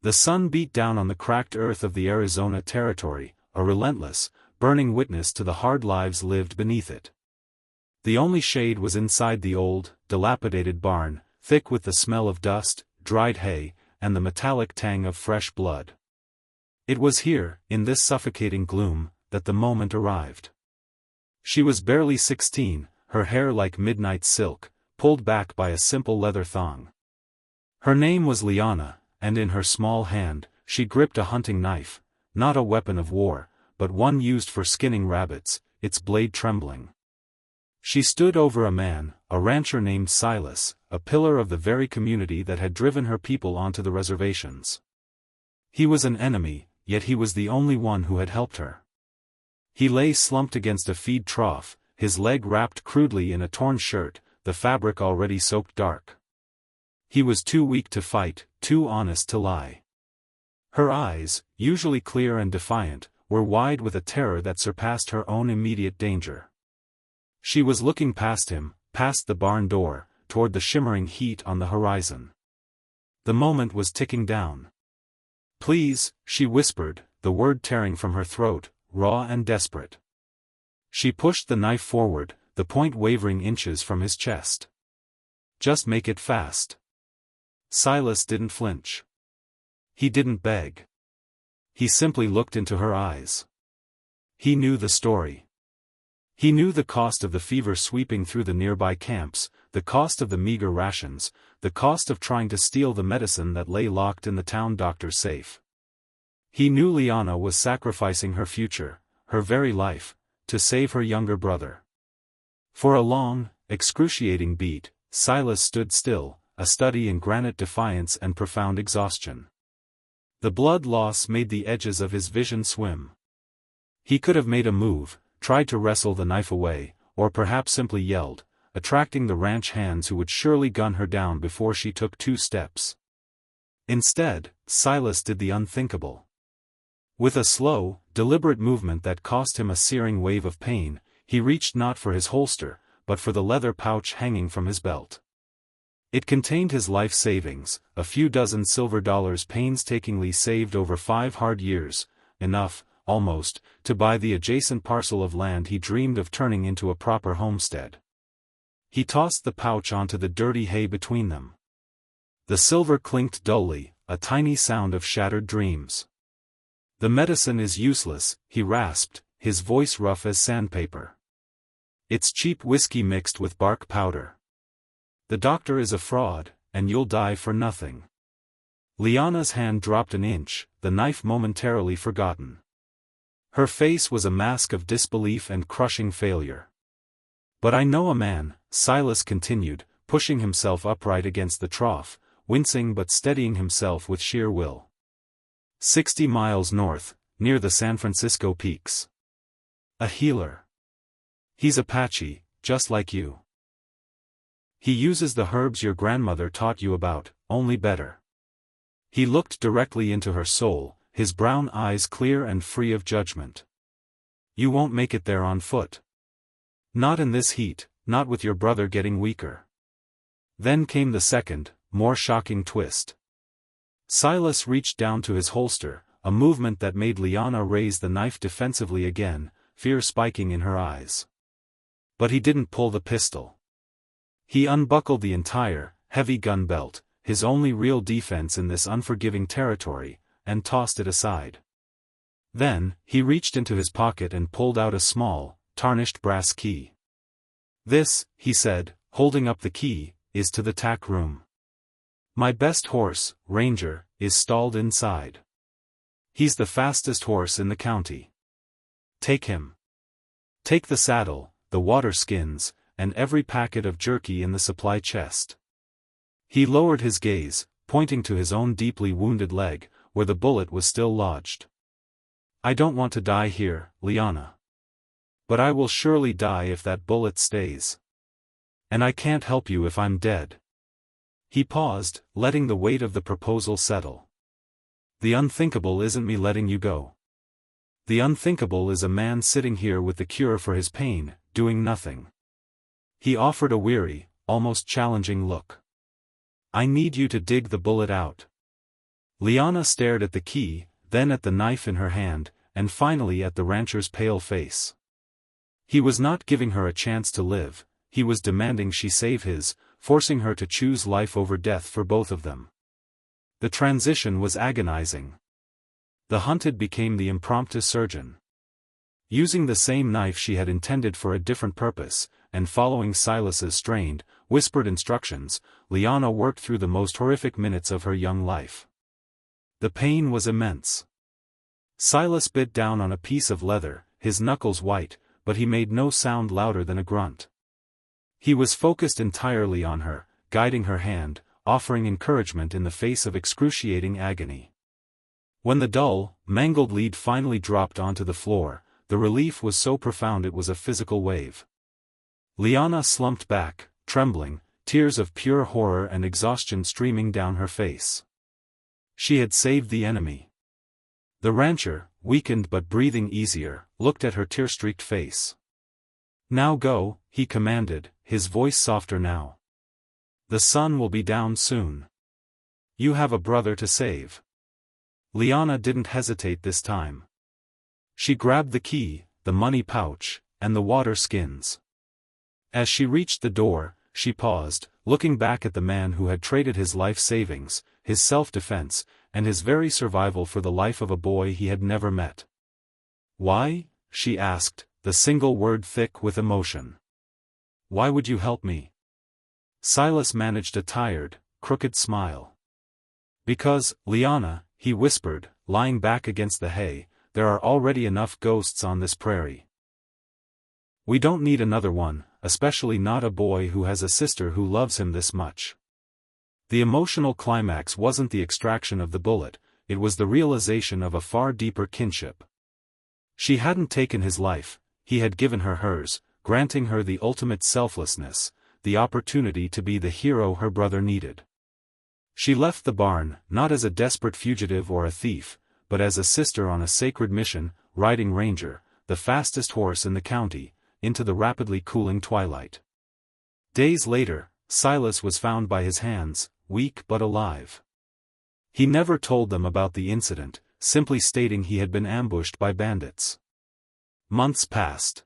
The sun beat down on the cracked earth of the Arizona territory, a relentless, burning witness to the hard lives lived beneath it. The only shade was inside the old, dilapidated barn, thick with the smell of dust, dried hay, and the metallic tang of fresh blood. It was here, in this suffocating gloom, that the moment arrived. She was barely 16, her hair like midnight silk, pulled back by a simple leather thong. Her name was Liana, and in her small hand, she gripped a hunting knife, not a weapon of war, but one used for skinning rabbits, its blade trembling. She stood over a man, a rancher named Silas, a pillar of the very community that had driven her people onto the reservations. He was an enemy, yet he was the only one who had helped her. He lay slumped against a feed trough, his leg wrapped crudely in a torn shirt, the fabric already soaked dark. He was too weak to fight, too honest to lie. Her eyes, usually clear and defiant, were wide with a terror that surpassed her own immediate danger. She was looking past him, past the barn door, toward the shimmering heat on the horizon. The moment was ticking down. "Please," she whispered, the word tearing from her throat, raw and desperate. She pushed the knife forward, the point wavering inches from his chest. "Just make it fast." Silas didn't flinch. He didn't beg. He simply looked into her eyes. He knew the story. He knew the cost of the fever sweeping through the nearby camps, the cost of the meager rations, the cost of trying to steal the medicine that lay locked in the town doctor's safe. He knew Liana was sacrificing her future, her very life, to save her younger brother. For a long, excruciating beat, Silas stood still, a study in granite defiance and profound exhaustion. The blood loss made the edges of his vision swim. He could have made a move, tried to wrestle the knife away, or perhaps simply yelled, attracting the ranch hands who would surely gun her down before she took 2 steps. Instead, Silas did the unthinkable. With a slow, deliberate movement that cost him a searing wave of pain, he reached not for his holster, but for the leather pouch hanging from his belt. It contained his life savings, a few dozen silver dollars painstakingly saved over 5 hard years, enough, almost, to buy the adjacent parcel of land he dreamed of turning into a proper homestead. He tossed the pouch onto the dirty hay between them. The silver clinked dully, a tiny sound of shattered dreams. "The medicine is useless," he rasped, his voice rough as sandpaper. "It's cheap whiskey mixed with bark powder. The doctor is a fraud, and you'll die for nothing." Liana's hand dropped an inch, the knife momentarily forgotten. Her face was a mask of disbelief and crushing failure. "But I know a man," Silas continued, pushing himself upright against the trough, wincing but steadying himself with sheer will. 60 miles north, near the San Francisco peaks. A healer. He's Apache, just like you. He uses the herbs your grandmother taught you about, only better." He looked directly into her soul, his brown eyes clear and free of judgment. "You won't make it there on foot. Not in this heat, not with your brother getting weaker." Then came the second, more shocking twist. Silas reached down to his holster, a movement that made Liana raise the knife defensively again, fear spiking in her eyes. But he didn't pull the pistol. He unbuckled the entire, heavy gun belt, his only real defense in this unforgiving territory, and tossed it aside. Then, he reached into his pocket and pulled out a small, tarnished brass key. "This," he said, holding up the key, "is to the tack room. My best horse, Ranger, is stalled inside. He's the fastest horse in the county. Take him. Take the saddle, the water skins, and every packet of jerky in the supply chest." He lowered his gaze, pointing to his own deeply wounded leg, where the bullet was still lodged. "I don't want to die here, Liana. But I will surely die if that bullet stays. And I can't help you if I'm dead." He paused, letting the weight of the proposal settle. "The unthinkable isn't me letting you go. The unthinkable is a man sitting here with the cure for his pain, doing nothing." He offered a weary, almost challenging look. "I need you to dig the bullet out. Liana stared at the key, then at the knife in her hand, and finally at the rancher's pale face. He was not giving her a chance to live, he was demanding she save his, forcing her to choose life over death for both of them. The transition was agonizing. The hunted became the impromptu surgeon. Using the same knife she had intended for a different purpose, and following Silas's strained, whispered instructions, Liana worked through the most horrific minutes of her young life. The pain was immense. Silas bit down on a piece of leather, his knuckles white, but he made no sound louder than a grunt. He was focused entirely on her, guiding her hand, offering encouragement in the face of excruciating agony. When the dull, mangled lead finally dropped onto the floor, the relief was so profound it was a physical wave. Liana slumped back, trembling, tears of pure horror and exhaustion streaming down her face. She had saved the enemy. The rancher, weakened but breathing easier, looked at her tear-streaked face. "Now go," he commanded, his voice softer now. "The sun will be down soon. You have a brother to save." Liana didn't hesitate this time. She grabbed the key, the money pouch, and the water skins. As she reached the door, she paused, looking back at the man who had traded his life savings, his self-defense, and his very survival for the life of a boy he had never met. "Why?" she asked, the single word thick with emotion. "Why would you help me?" Silas managed a tired, crooked smile. "Because, Liana," he whispered, lying back against the hay, "there are already enough ghosts on this prairie. We don't need another one, especially not a boy who has a sister who loves him this much." The emotional climax wasn't the extraction of the bullet, it was the realization of a far deeper kinship. She hadn't taken his life, he had given her hers, granting her the ultimate selflessness, the opportunity to be the hero her brother needed. She left the barn, not as a desperate fugitive or a thief, but as a sister on a sacred mission, riding Ranger, the fastest horse in the county, into the rapidly cooling twilight. Days later, Silas was found by his hands, weak but alive. He never told them about the incident, simply stating he had been ambushed by bandits. Months passed.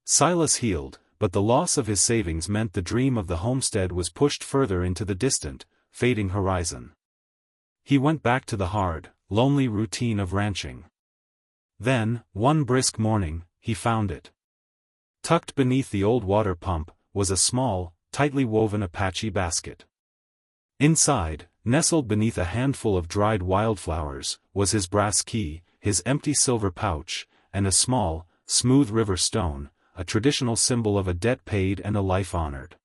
Silas healed, but the loss of his savings meant the dream of the homestead was pushed further into the distant, fading horizon. He went back to the hard, lonely routine of ranching. Then, one brisk morning, he found it. Tucked beneath the old water pump, was a small, tightly woven Apache basket. Inside, nestled beneath a handful of dried wildflowers, was his brass key, his empty silver pouch, and a small, smooth river stone, a traditional symbol of a debt paid and a life honored.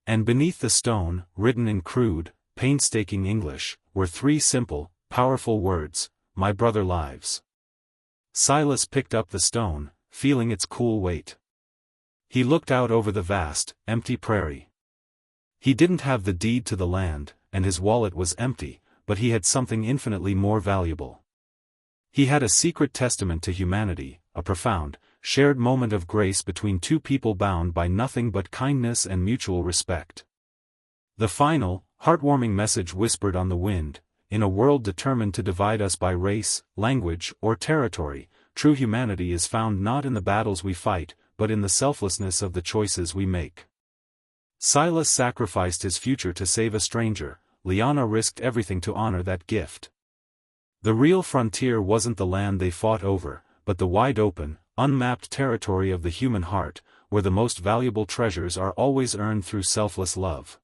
And beneath the stone, written in crude, painstaking English, were three simple, powerful words: "My brother lives." Silas picked up the stone, feeling its cool weight. He looked out over the vast, empty prairie. He didn't have the deed to the land, and his wallet was empty, but he had something infinitely more valuable. He had a secret testament to humanity, a profound, shared moment of grace between two people bound by nothing but kindness and mutual respect. The final, heartwarming message whispered on the wind: in a world determined to divide us by race, language, or territory, true humanity is found not in the battles we fight, but in the selflessness of the choices we make. Silas sacrificed his future to save a stranger, Liana risked everything to honor that gift. The real frontier wasn't the land they fought over, but the wide-open, unmapped territory of the human heart, where the most valuable treasures are always earned through selfless love.